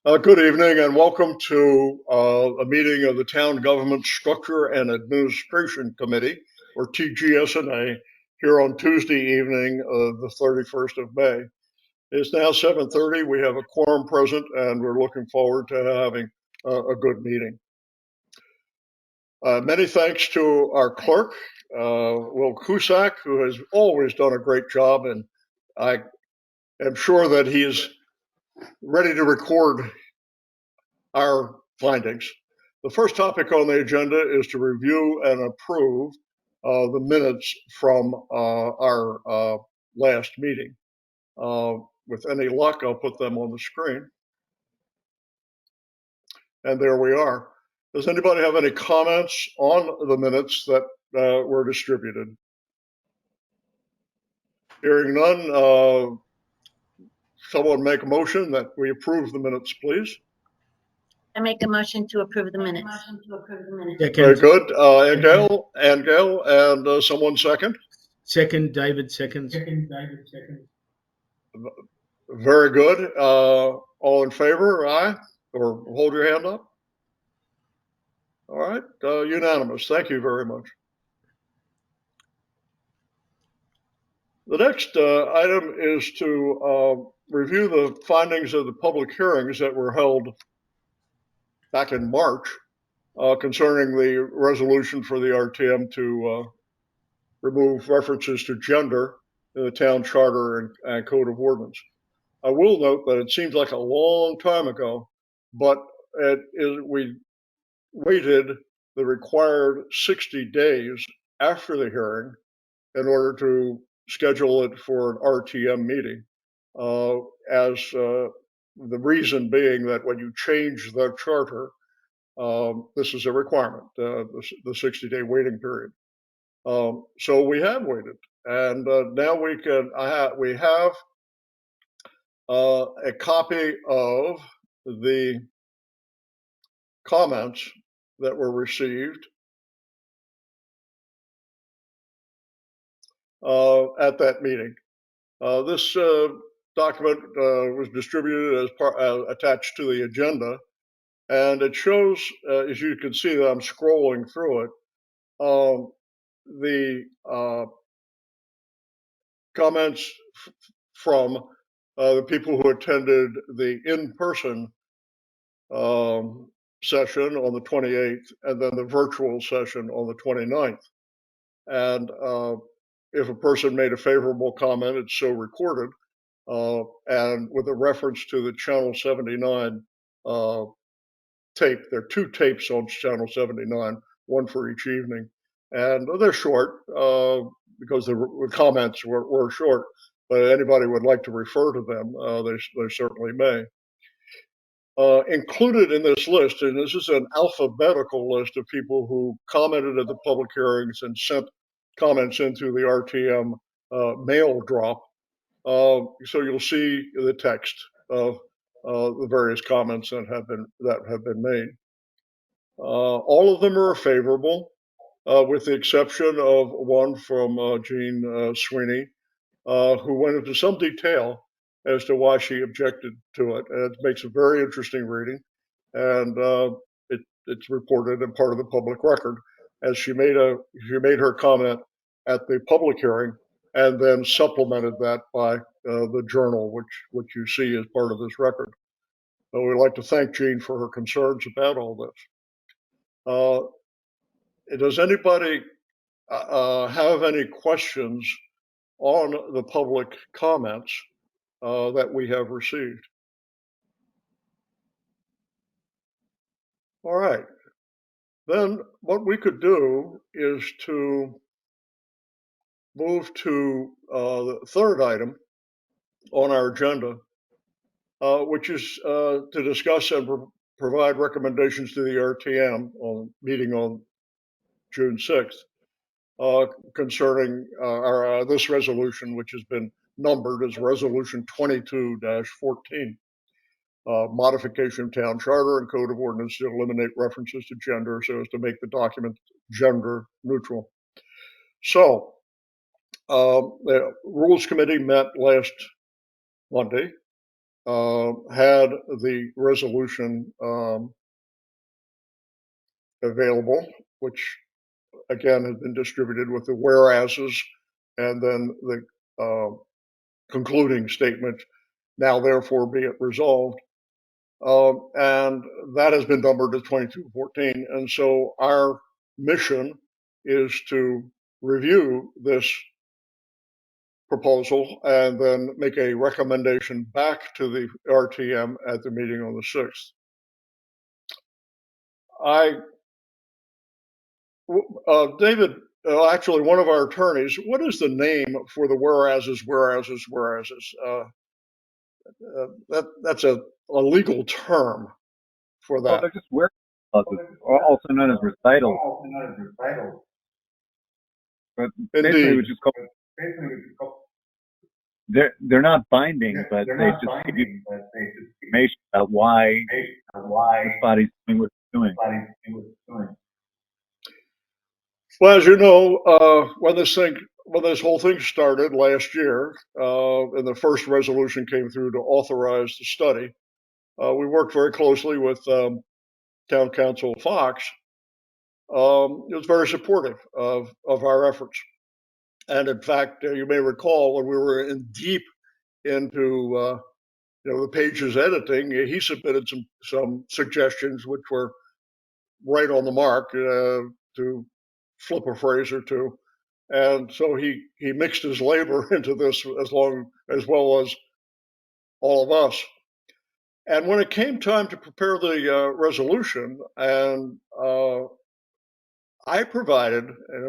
Good evening and welcome to a meeting of the Town Government Structure and Administration Committee, or TGS&A, here on Tuesday evening of the 31st of May. It's now 7:30. We have a quorum present and we're looking forward to having a good meeting. Many thanks to our clerk, Will Cusack, who has always done a great job, and I am sure that he is ready to record our findings. The first topic on the agenda is to review and approve the minutes from our last meeting. With any luck, I'll put them on the screen. And there we are. Does anybody have any comments on the minutes that were distributed? Hearing none, someone make a motion that we approve the minutes, please. I make a motion to approve the minutes. Very good. Angel, and someone second? Second, David seconds. Very good. All in favor, aye? Or hold your hand up. All right, unanimous. Thank you very much. The next item is to review the findings of the public hearings that were held back in March concerning the resolution for the RTM to remove references to gender in the town charter and code of ordinance. I will note that it seems like a long time ago, but we waited the required 60 days after the hearing in order to schedule it for an RTM meeting, as the reason being that when you change the charter, this is a requirement, the 60-day waiting period. So we have waited, and now we have a copy of the comments that were received at that meeting. This document was distributed as attached to the agenda, and it shows, as you can see that I'm scrolling through it, the comments from the people who attended the in-person session on the 28th and then the virtual session on the 29th. And if a person made a favorable comment, it's so recorded. And with a reference to the Channel 79 tape, there are two tapes on Channel 79, one for each evening. And they're short because the comments were short, but anybody would like to refer to them, they certainly may. Included in this list, and this is an alphabetical list of people who commented at the public hearings and sent comments into the RTM mail drop. So you'll see the text of the various comments that have been made. All of them are favorable, with the exception of one from Jean Sweeney, who went into some detail as to why she objected to it. And it makes a very interesting reading, and it's reported and part of the public record, as she made her comment at the public hearing and then supplemented that by the journal, which you see as part of this record. So we'd like to thank Jean for her concerns about all this. Does anybody have any questions on the public comments that we have received? All right. Then what we could do is to move to the third item on our agenda, which is to discuss and provide recommendations to the RTM meeting on June 6th concerning this resolution, which has been numbered as Resolution 22-14. Modification of town charter and code of ordinance to eliminate references to gender so as to make the document gender neutral. So the Rules Committee met last Monday had the resolution available, which again had been distributed with the whereases and then the concluding statement, now therefore be it resolved. And that has been numbered to 2214. And so our mission is to review this proposal and then make a recommendation back to the RTM at the meeting on the 6th. David, actually, one of our attorneys, what is the name for the whereases? That's a legal term for Well, that. they're just where clauses, also known as recitals. But basically, Indeed. we just call they're not binding, but they just give you information about why this body's doing what it's doing. Well, as you know, when this whole thing started last year, and the first resolution came through to authorize the study, we worked very closely with Town Council Fox. It was very supportive of our efforts. And in fact, you may recall when we were in deep into the pages editing, he submitted some suggestions which were right on the mark, to flip a phrase or two. And so he mixed his labor into this as well as all of us. And when it came time to prepare the resolution, and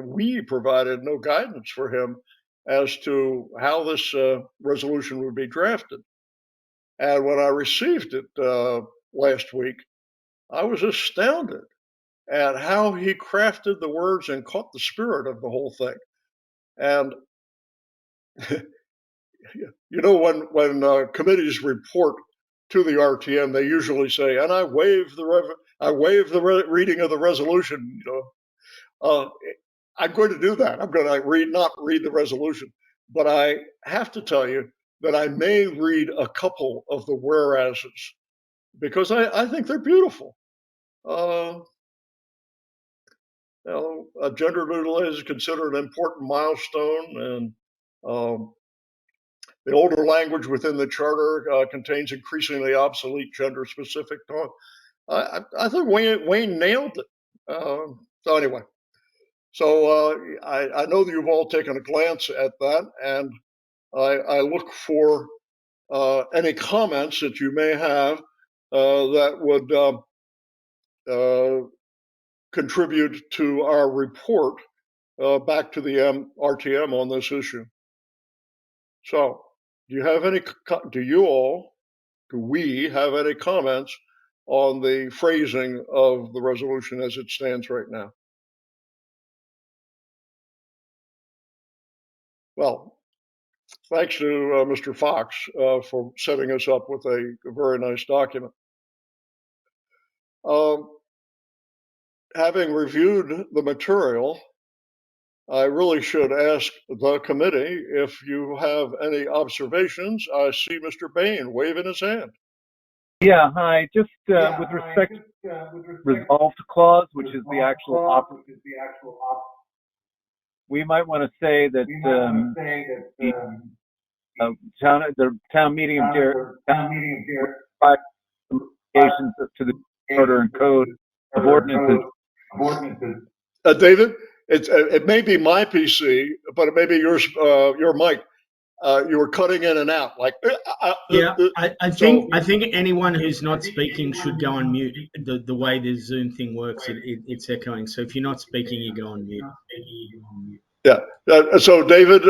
we provided no guidance for him as to how this resolution would be drafted. And when I received it last week, I was astounded at how he crafted the words and caught the spirit of the whole thing. And when committees report to the RTM, they usually say, "And I waive the reading of the resolution." I'm going to do that. I'm going to not read the resolution, but I have to tell you that I may read a couple of the whereases because I think they're beautiful. Gender neutral is considered an important milestone, and the older language within the charter contains increasingly obsolete gender-specific tone. I think Wayne nailed it. So anyway, I know that you've all taken a glance at that, and I look for any comments that you may have that would contribute to our report back to the RTM on this issue. So, do we have any comments on the phrasing of the resolution as it stands right now? Well, thanks to Mr. Fox for setting us up with a very nice document. Having reviewed the material, I really should ask the committee if you have any observations. I see Mr. Bain waving his hand. Yeah, hi. Just with respect to resolved clause, which is the actual we might want to say that the town meeting of applications to the order and code of ordinances. David, it may be my PC, but it may be your mic. You were cutting in and out, like. I think anyone who's not speaking should go on mute. The way the Zoom thing works, it's echoing. So if you're not speaking, you go on mute. Yeah. So David,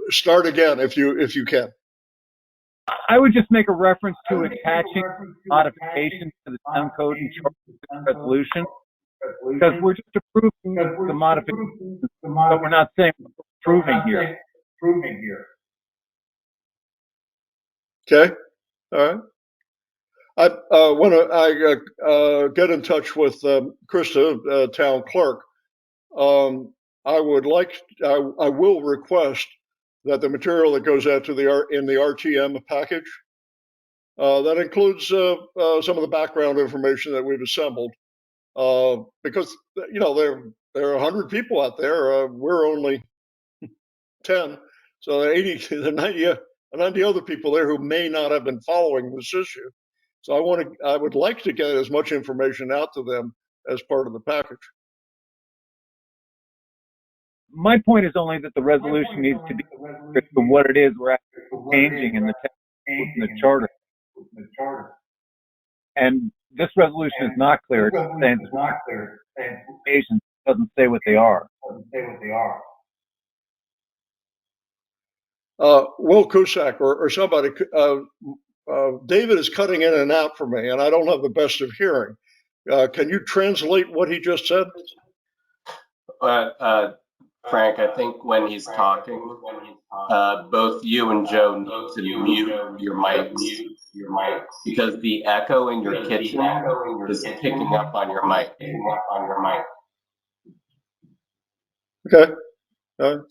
start again if you can. I would just make a reference to attaching modifications to the town code and charter resolution, because we're just approving the modifications, but we're not saying we're approving here. Okay. All right. When I get in touch with Krista, town clerk, I will request that the material that goes out to in the RTM package That includes some of the background information that we've assembled. Because, you know, there are 100 people out there. We're only 10. So there are 80, there are 90 other people there who may not have been following this issue. So I would like to get as much information out to them as part of the package. My point is only that the resolution needs to be clear to what it is we're actually changing in the text in the charter. And this resolution is not clear. It's saying it doesn't say what they are. Will Cusack or somebody, David is cutting in and out for me, and I don't have the best of hearing. Can you translate what he just said? Frank, I think when he's talking, both you and Joe need to mute your mics because the echo in your kitchen is picking up on your mic. Okay.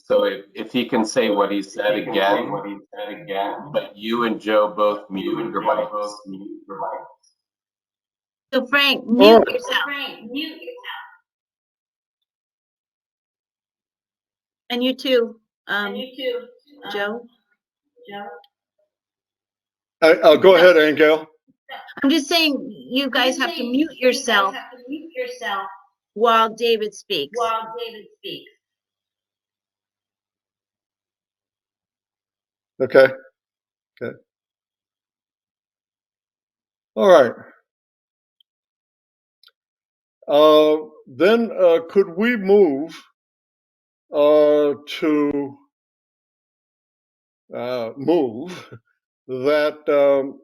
So if he can say what he said again, but you and Joe both mute your mics. So Frank, mute yourself. And you too, Joe. Go ahead, Angel. I'm just saying, you guys have to mute yourself while David speaks. Okay. Okay. All right. Then could we move to move that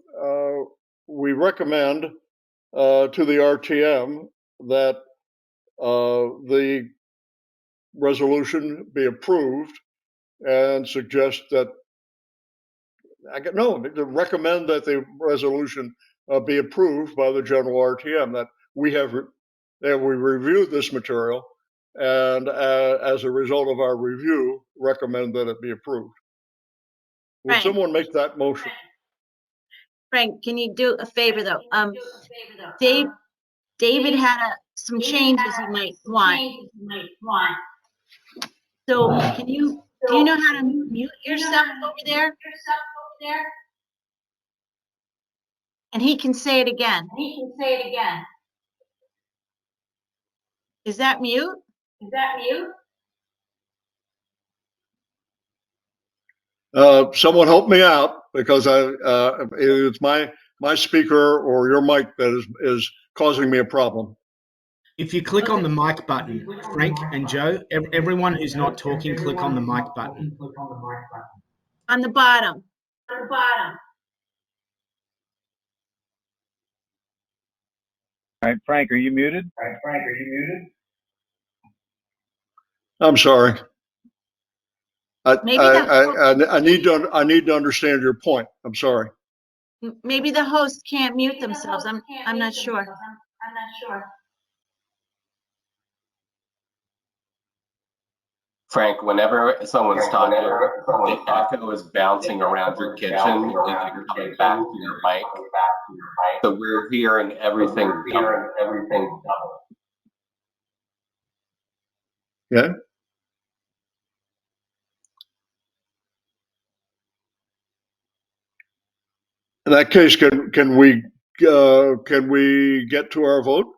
we recommend to the RTM that the resolution be approved and suggest that to recommend that the resolution be approved by the general RTM, that we reviewed this material and as a result of our review recommend that it be approved. Would Frank. someone make that motion? Frank, can you do a favor though? David had some changes he might want. So do you know how to mute yourself over there? And he can say it again. Is that mute? Someone help me out because it's my speaker or your mic that is causing me a problem. If you click on the mic button, Frank and Joe, everyone who's not talking, click on the mic button. On the bottom. All right, Frank, are you muted? I'm sorry. Maybe I need to understand your point. I'm sorry. Maybe the host can't mute themselves. I'm not sure. Frank, whenever someone's talking, the echo is bouncing around your kitchen and then coming back to your mic. So we're hearing everything double. Yeah. In that case, can we get to our vote?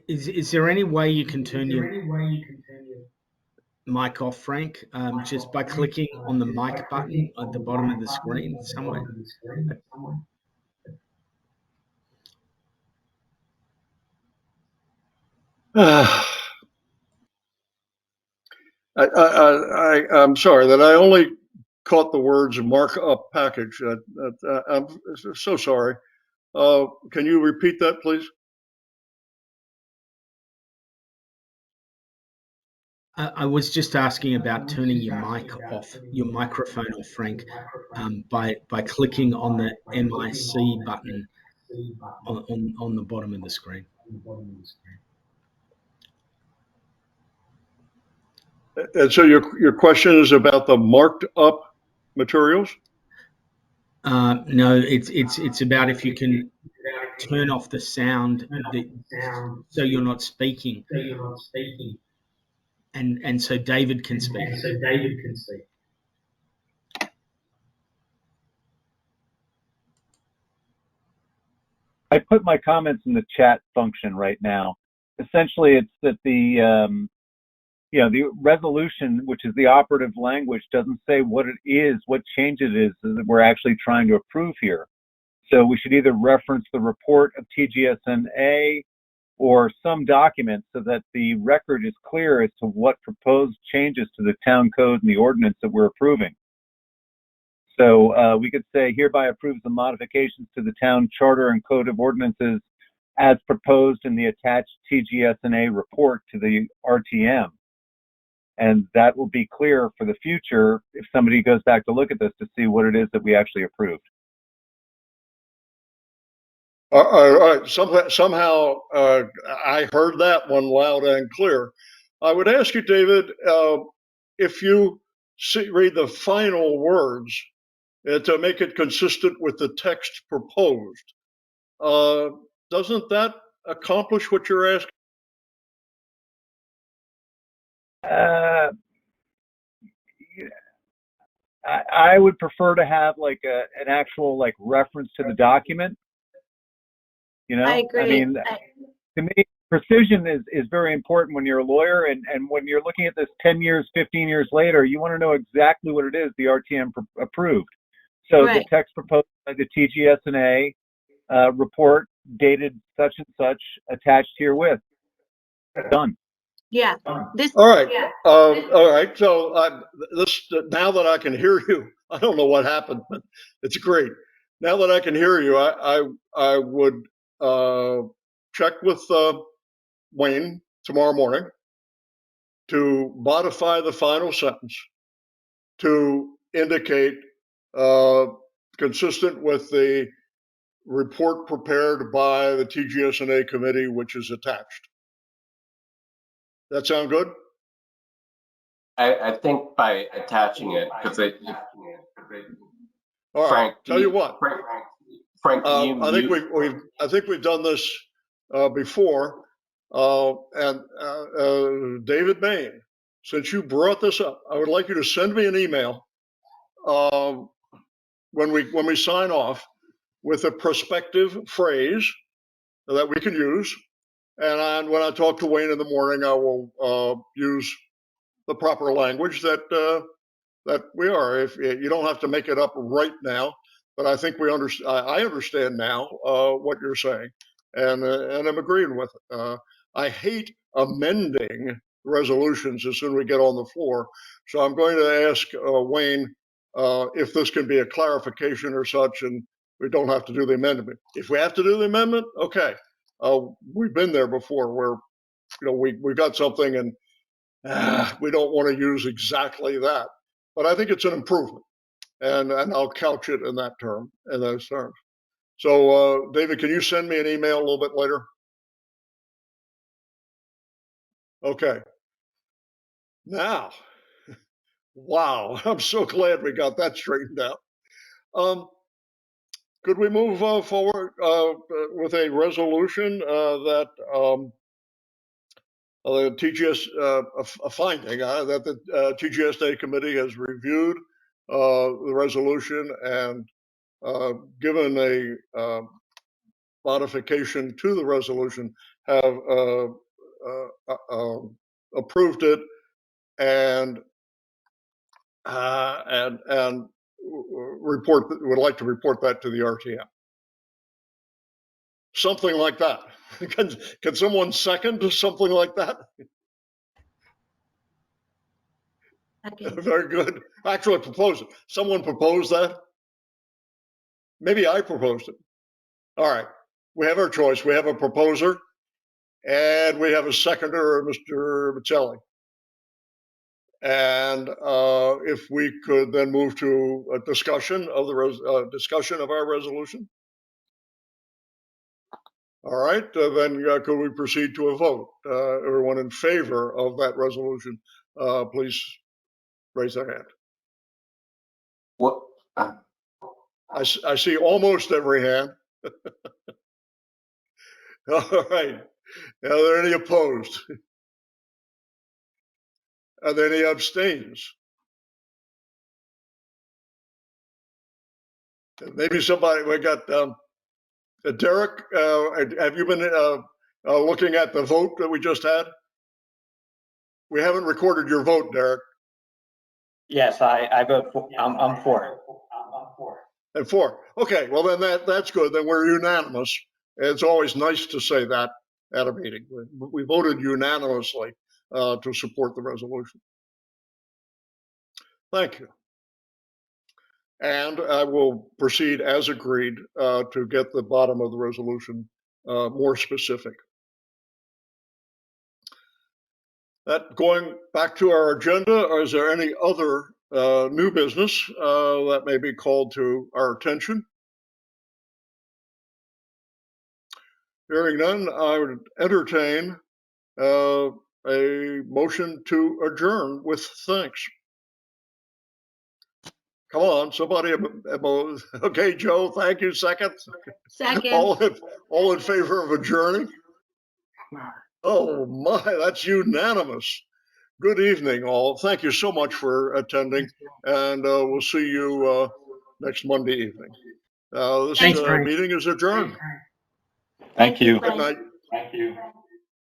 Is there any way you can turn your mic off, Frank? Just by clicking on the mic button at the bottom of the screen somewhere. I'm sorry that I only caught the words markup package. I'm so sorry. Can you repeat that, please? I was just asking about turning your mic off, your microphone off, Frank, by clicking on the MIC button on the bottom of the screen. And so your question is about the marked up materials? No, it's about if you can turn off the sound so you're not speaking, and so David can speak. I put my comments in the chat function right now. Essentially, it's that the resolution, which is the operative language, doesn't say what it is, what change it is that we're actually trying to approve here. So we should either reference the report of TGS&A or some document so that the record is clear as to what proposed changes to the town code and the ordinance that we're approving. So we could say hereby approves the modifications to the town charter and code of ordinances as proposed in the attached TGS&A report to the RTM. And that will be clear for the future if somebody goes back to look at this to see what it is that we actually approved. All right. Somehow I heard that one loud and clear. I would ask you, David, if you read the final words to make it consistent with the text proposed. Doesn't that accomplish what you're asking? I would prefer to have like an actual like reference to the document. You know, I agree. I mean, to me, precision is very important when you're a lawyer, and when you're looking at this 10 years, 15 years later, you want to know exactly what it is the RTM approved. So Right. the text proposed by the TGS&A report dated such and such attached herewith. Done. Yeah. This. All right. All right. So now that I can hear you, I don't know what happened, but it's great. Now that I can hear you, I would check with Wayne tomorrow morning to modify the final sentence to indicate consistent with the report prepared by the TGS&A committee, which is attached. That sound good? I think by attaching it, because All right. Frank, Tell you what. Frank, I think we've done this before. And David Bain, since you brought this up, I would like you to send me an email when we sign off with a prospective phrase that we can use. And when I talk to Wayne in the morning, I will use the proper language that we are. If you don't have to make it up right now, but I think we understand. I understand now what you're saying, and I'm agreeing with it. I hate amending resolutions as soon as we get on the floor, so I'm going to ask Wayne if this can be a clarification or such, and we don't have to do the amendment. If we have to do the amendment, okay. We've been there before, where we got something and we don't want to use exactly that, but I think it's an improvement, and I'll couch it in those terms. So, David, can you send me an email a little bit later? Okay. Now, wow, I'm so glad we got that straightened out. Could we move forward with a resolution that the TGS, a finding that the TGS&A committee has reviewed the resolution and given a modification to the resolution, have approved it and would like to report that to the RTM. Something like that. Can someone second something like that? Okay. Very good. Actually, propose it. Someone proposed that. Maybe I proposed it. All right. We have our choice. We have a proposer, and we have a seconder, Mr. Michelli. And if we could then move to a discussion of discussion of our resolution. All right. Then could we proceed to a vote? Everyone in favor of that resolution please raise their hand. What? I see almost every hand. All right. Are there any opposed? Are there any abstains? Maybe somebody, we got Derek, have you been looking at the vote that we just had? We haven't recorded your vote, Derek. Yes, I vote for, I'm for. And four. Okay, well then that's good. Then we're unanimous. It's always nice to say that at a meeting. We voted unanimously to support the resolution. Thank you. And I will proceed as agreed to get the bottom of the resolution more specific. That going back to our agenda, is there any other new business that may be called to our attention? Hearing none, I would entertain a motion to adjourn with thanks. Come on, somebody. Okay, Joe, thank you. Second. Second. All in favor of adjourning? Oh my, that's unanimous. Good evening, all. Thank you so much for attending, and we'll see you next Monday evening. This Thanks, Frank. meeting is adjourned. Thank you. Good night. Thank you.